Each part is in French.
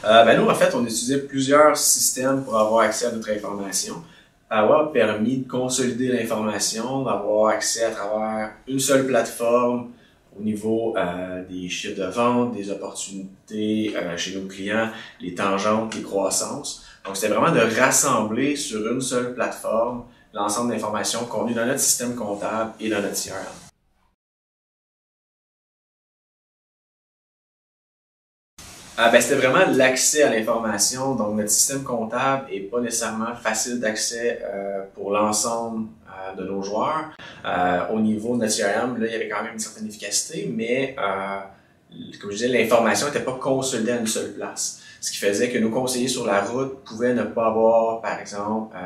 Nous, en fait, on utilisait plusieurs systèmes pour avoir accès à notre information. Avoir permis de consolider l'information, d'avoir accès à travers une seule plateforme au niveau des chiffres de vente, des opportunités chez nos clients, les tangentes, les croissances. Donc, c'était vraiment de rassembler sur une seule plateforme l'ensemble d'informations contenues dans notre système comptable et dans notre CRM. C'était vraiment l'accès à l'information. Donc, notre système comptable n'est pas nécessairement facile d'accès pour l'ensemble de nos joueurs. Au niveau de notre CRM, là, il y avait quand même une certaine efficacité, mais comme je disais, l'information n'était pas consolidée à une seule place. Ce qui faisait que nos conseillers sur la route pouvaient ne pas avoir, par exemple,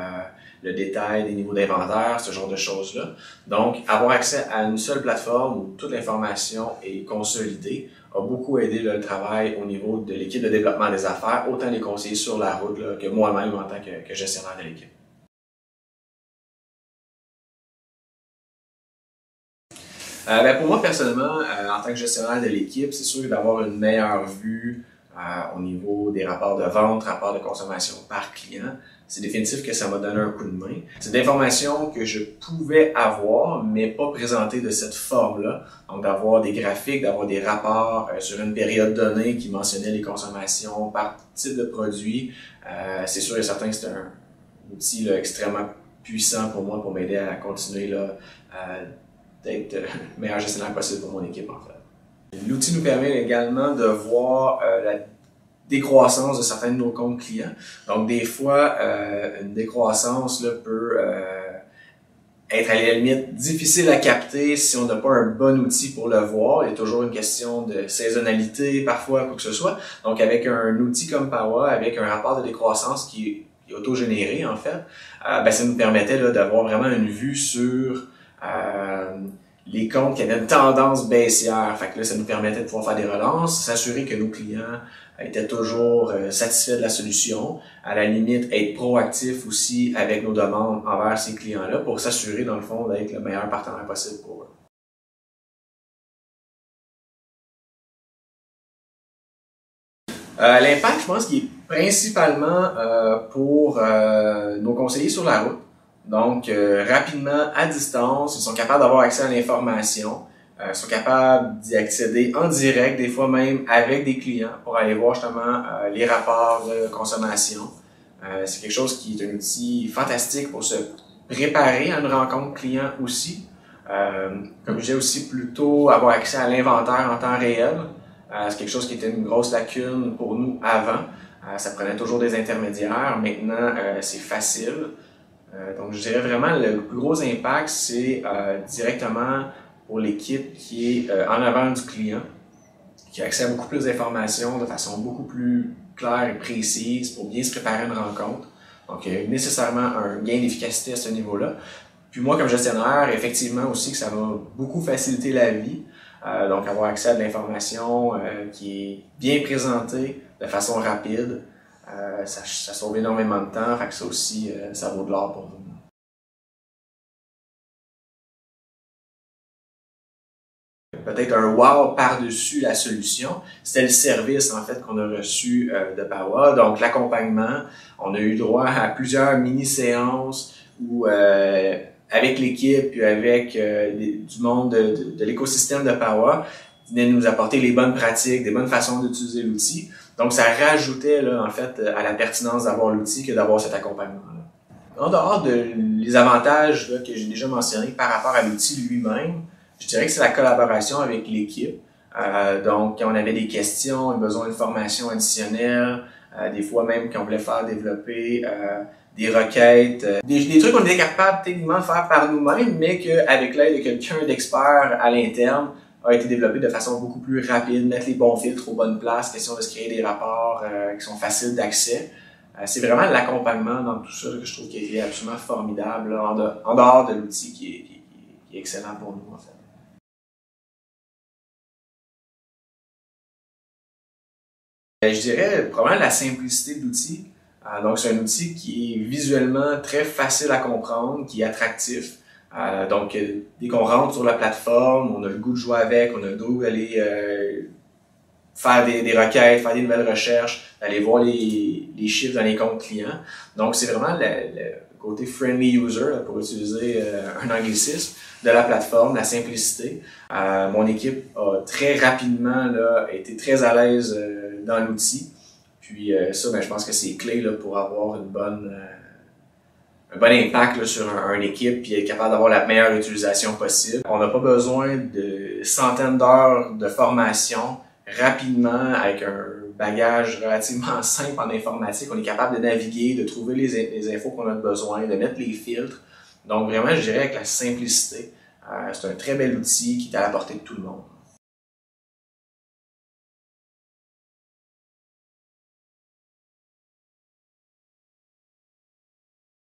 le détail des niveaux d'inventaire, ce genre de choses-là. Donc, avoir accès à une seule plateforme où toute l'information est consolidée a beaucoup aidé le travail au niveau de l'équipe de développement des affaires, autant les conseillers sur la route là, que moi-même en tant que gestionnaire de l'équipe. Pour moi, personnellement, en tant que gestionnaire de l'équipe, c'est sûr d'avoir une meilleure vue au niveau des rapports de vente, rapports de consommation par client. C'est définitif que ça m'a donné un coup de main. C'est de l'information que je pouvais avoir, mais pas présentée de cette forme-là. Donc, d'avoir des graphiques, d'avoir des rapports sur une période donnée qui mentionnaient les consommations par type de produit. C'est sûr et certain que c'est un outil là, extrêmement puissant pour moi pour m'aider à continuer là, d'être le meilleur gestionnaire possible pour mon équipe, en fait. L'outil nous permet également de voir la décroissance de certains de nos comptes clients. Donc, des fois, une décroissance là, peut être à la limite difficile à capter si on n'a pas un bon outil pour le voir. Il y a toujours une question de saisonnalité, parfois, quoi que ce soit. Donc, avec un outil comme Power, avec un rapport de décroissance qui est auto-généré, en fait, ça nous permettait d'avoir vraiment une vue sur les comptes qui avaient une tendance baissière. Fait que là, ça nous permettait de pouvoir faire des relances, s'assurer que nos clients étaient toujours satisfaits de la solution. À la limite, être proactif aussi avec nos demandes envers ces clients-là pour s'assurer, dans le fond, d'être le meilleur partenaire possible pour eux. L'impact, je pense qu'il est principalement pour nos conseillers sur la route. Donc, rapidement, à distance, ils sont capables d'avoir accès à l'information, sont capables d'y accéder en direct, des fois même avec des clients pour aller voir justement les rapports de consommation. C'est quelque chose qui est un outil fantastique pour se préparer à une rencontre client aussi. Comme je disais aussi, plutôt avoir accès à l'inventaire en temps réel. C'est quelque chose qui était une grosse lacune pour nous avant. Ça prenait toujours des intermédiaires. Maintenant, c'est facile. Donc, je dirais vraiment le plus gros impact, c'est directement pour l'équipe qui est en avant du client, qui a accès à beaucoup plus d'informations de façon beaucoup plus claire et précise pour bien se préparer à une rencontre. Donc, il y a nécessairement un gain d'efficacité à ce niveau-là. Puis moi, comme gestionnaire, effectivement aussi que ça va beaucoup faciliter la vie. Donc, avoir accès à de l'information qui est bien présentée de façon rapide, ça sauve énormément de temps, fait que ça aussi, ça vaut de l'or pour nous. Peut-être un wow par-dessus la solution, c'était le service en fait qu'on a reçu de Power. Donc l'accompagnement, on a eu droit à plusieurs mini-séances où avec l'équipe puis avec du monde de l'écosystème de Power, venaient nous apporter les bonnes pratiques, des bonnes façons d'utiliser l'outil. Donc ça rajoutait là en fait à la pertinence d'avoir l'outil que d'avoir cet accompagnement-là. En dehors les avantages là, que j'ai déjà mentionnés par rapport à l'outil lui-même, je dirais que c'est la collaboration avec l'équipe. Donc, quand on avait des questions, besoin de formation additionnelle, des fois même quand on voulait faire développer des requêtes, des trucs qu'on était capable techniquement de faire par nous-mêmes, mais qu'avec l'aide de quelqu'un d'expert à l'interne, a été développé de façon beaucoup plus rapide, mettre les bons filtres aux bonnes places, question de se créer des rapports qui sont faciles d'accès. C'est vraiment l'accompagnement dans tout ça que je trouve qui a été absolument formidable, là, en dehors de l'outil qui est excellent pour nous, en fait. Je dirais probablement la simplicité de l'outil. Donc, c'est un outil qui est visuellement très facile à comprendre, qui est attractif. Donc, dès qu'on rentre sur la plateforme, on a le goût de jouer avec, on a le goût d'aller faire des requêtes, faire des nouvelles recherches, d'aller voir les chiffres dans les comptes clients. Donc, c'est vraiment le côté friendly user, là, pour utiliser un anglicisme, de la plateforme, la simplicité. Mon équipe a très rapidement là, été très à l'aise dans l'outil. Puis ça, ben, je pense que c'est clé là, pour avoir un bon impact là, sur une équipe puis être capable d'avoir la meilleure utilisation possible. On n'a pas besoin de centaines d'heures de formation rapidement avec un bagage relativement simple en informatique. On est capable de naviguer, de trouver les infos qu'on a besoin, de mettre les filtres. Donc vraiment, je dirais avec la simplicité, c'est un très bel outil qui est à la portée de tout le monde.